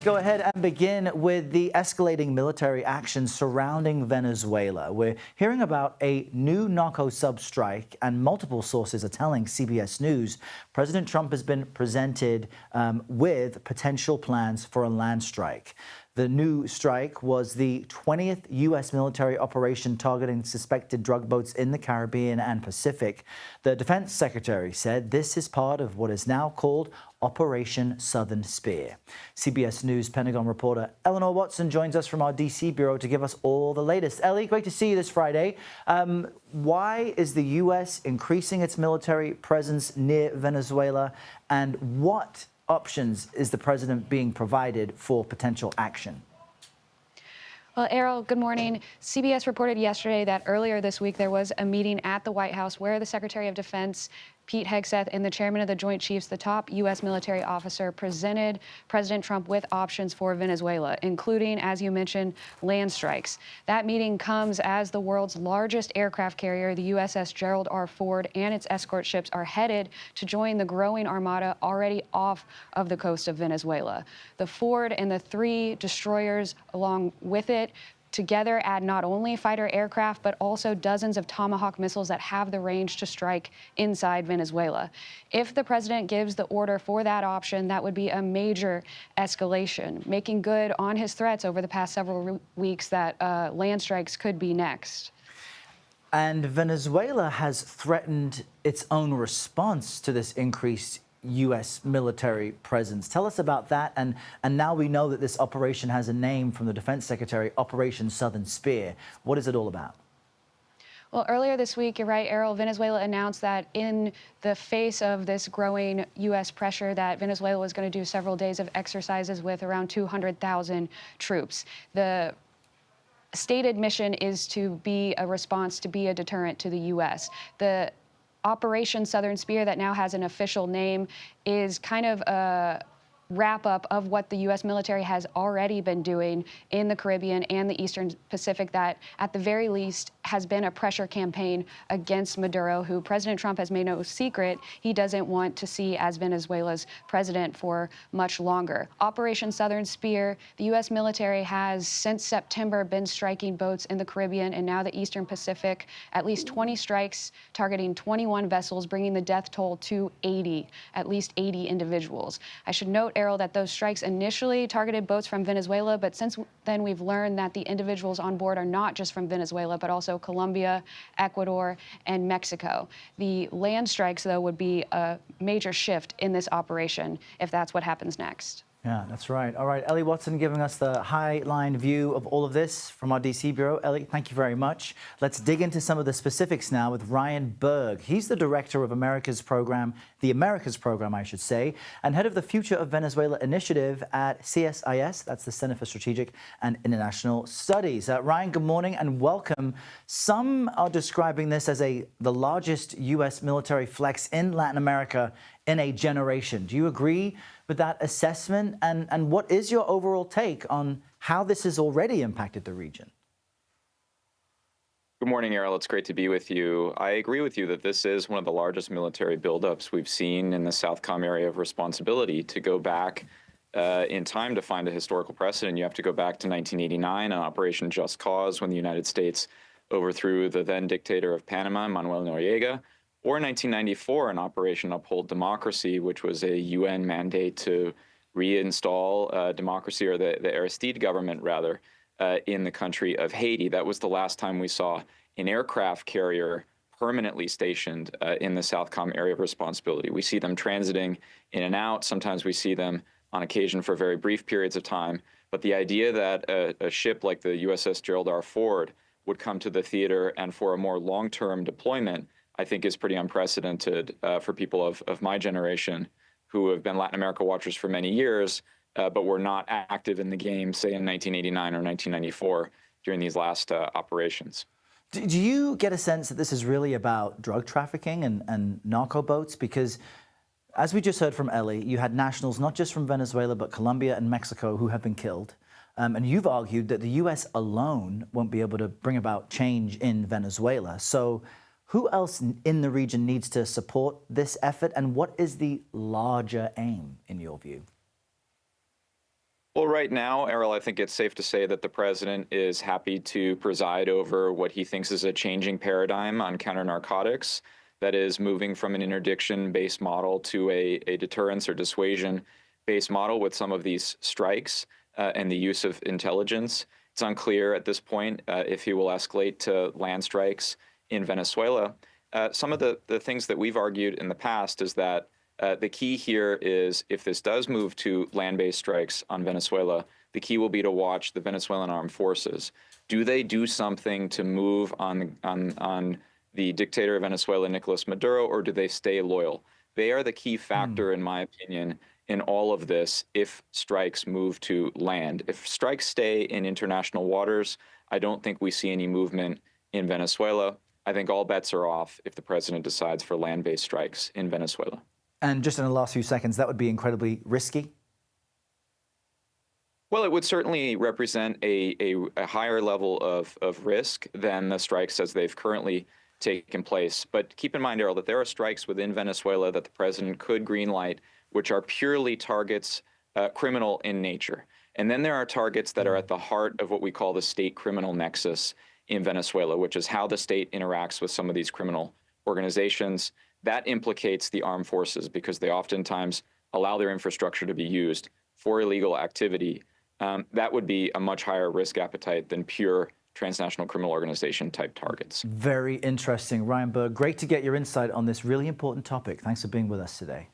Go ahead and begin with the escalating military action surrounding Venezuela. We're hearing about a new narco sub strike, and multiple sources are telling CBS News President Trump has been presented with potential plans for a land strike. The new strike was the 20th U.S. military operation targeting suspected drug boats in the Caribbean and Pacific. The defense secretary said this is part of what is now called Operation Southern Spear. CBS News Pentagon reporter Eleanor Watson joins us from our D.C. bureau to give us all the latest. Ellie, great to see you this Friday. Why is the U.S. increasing its military presence near Venezuela, and what options is the president being provided for potential action? Well, Errol, good morning. CBS reported yesterday that earlier this week there was a meeting at the White House where the Secretary of Defense, Pete Hegseth, and the chairman of the Joint Chiefs, the top U.S. military officer, presented President Trump with options for Venezuela, including, as you mentioned, land strikes. That meeting comes as the world's largest aircraft carrier, the USS Gerald R. and its escort ships are headed to join the growing armada already off of the coast of Venezuela. The Ford and the three destroyers along with it together add not only fighter aircraft, but also dozens of Tomahawk missiles that have the range to strike inside Venezuela. If the president gives the order for that option, that would be a major escalation, making good on his threats over the past several weeks that land strikes could be next. And Venezuela has threatened its own response to this increased U.S. military presence. Tell us about that. And now we know that this operation has a name from the defense secretary, Operation Southern Spear. What is it all about? Well, earlier this week, you're right, Errol, Venezuela announced that in the face of this growing U.S. pressure that Venezuela was going to do several days of exercises with around 200,000 troops. The stated mission is to be a response, to be a deterrent to the U.S. The Operation Southern Spear, that now has an official name, is kind of a wrap-up of what the U.S. military has already been doing in the Caribbean and the Eastern Pacific, that at the very least has been a pressure campaign against Maduro, who President Trump has made no secret he doesn't want to see as Venezuela's president for much longer. Operation Southern Spear, the U.S. military has since September been striking boats in the Caribbean and now the Eastern Pacific, at least 20 strikes targeting 21 vessels, bringing the death toll to 80, at least 80 individuals. I should note, Errol, that those strikes initially targeted boats from Venezuela, but since then we've learned that the individuals on board are not just from Venezuela, but also Colombia, Ecuador, and Mexico. The land strikes, though, would be a major shift in this operation if that's what happens next. Yeah, that's right. All right, Ellie Watson giving us the high-line view of all of this from our D.C. bureau. Ellie, thank you very much. Let's dig into some of the specifics now with Ryan Berg. He's the director of the Americas program, I should say, and head of the Future of Venezuela initiative at CSIS. That's the Center for Strategic and International Studies. Ryan, good morning and welcome. Some are describing this as the largest U.S. military flex in Latin America in a generation. Do you agree with that assessment? And what is your overall take on how this has already impacted the region? Good morning, Errol. It's great to be with you. I agree with you that this is one of the largest military buildups we've seen in the Southcom area of responsibility. To go back in time to find a historical precedent, you have to go back to 1989 on Operation Just Cause, when the United States overthrew the then dictator of Panama, Manuel Noriega, or 1994 in Operation Uphold Democracy, which was a UN mandate to reinstall democracy, or the Aristide government, rather, in the country of Haiti. That was the last time we saw an aircraft carrier permanently stationed in the Southcom area of responsibility. We see them transiting in and out. Sometimes we see them on occasion for very brief periods of time. But the idea that a ship like the USS Gerald R. would come to the theater and for a more long-term deployment, I think is pretty unprecedented for people of my generation who have been Latin America watchers for many years, but were not active in the game, say, in 1989 or 1994 during these last operations. Do you get a sense that this is really about drug trafficking and narco boats? Because as we just heard from Ellie, you had nationals not just from Venezuela, but Colombia and Mexico who have been killed. And you've argued that the U.S. alone won't be able to bring about change in Venezuela. So who else in the region needs to support this effort, and what is the larger aim in your view? Well, right now, Errol, I think it's safe to say that the president is happy to preside over what he thinks is a changing paradigm on counter narcotics, that is moving from an interdiction-based model to a deterrence or dissuasion-based model with some of these strikes and the use of intelligence. It's unclear at this point if he will escalate to land strikes in Venezuela. Some of the things that we've argued in the past is that the key here is if this does move to land-based strikes on Venezuela, the key will be to watch the Venezuelan armed forces. Do they do something to move on the dictator of Venezuela, Nicolas Maduro, or do they stay loyal? They are the key factor, in my opinion, in all of this if strikes move to land. If strikes stay in international waters, I don't think we see any movement in Venezuela. I think all bets are off if the president decides for land-based strikes in Venezuela. And just in the last few seconds, that would be incredibly risky. Well, it would certainly represent a higher level of risk than the strikes as they've currently taken place. But keep in mind, Errol, that there are strikes within Venezuela that the president could greenlight, which are purely targets criminal in nature. And then there are targets that are at the heart of what we call the state criminal nexus in Venezuela, which is how the state interacts with some of these criminal organizations. That implicates the armed forces because they oftentimes allow their infrastructure to be used for illegal activity. That would be a much higher risk appetite than pure transnational criminal organization type targets. Very interesting. Ryan Berg, great to get your insight on this really important topic. Thanks for being with us today.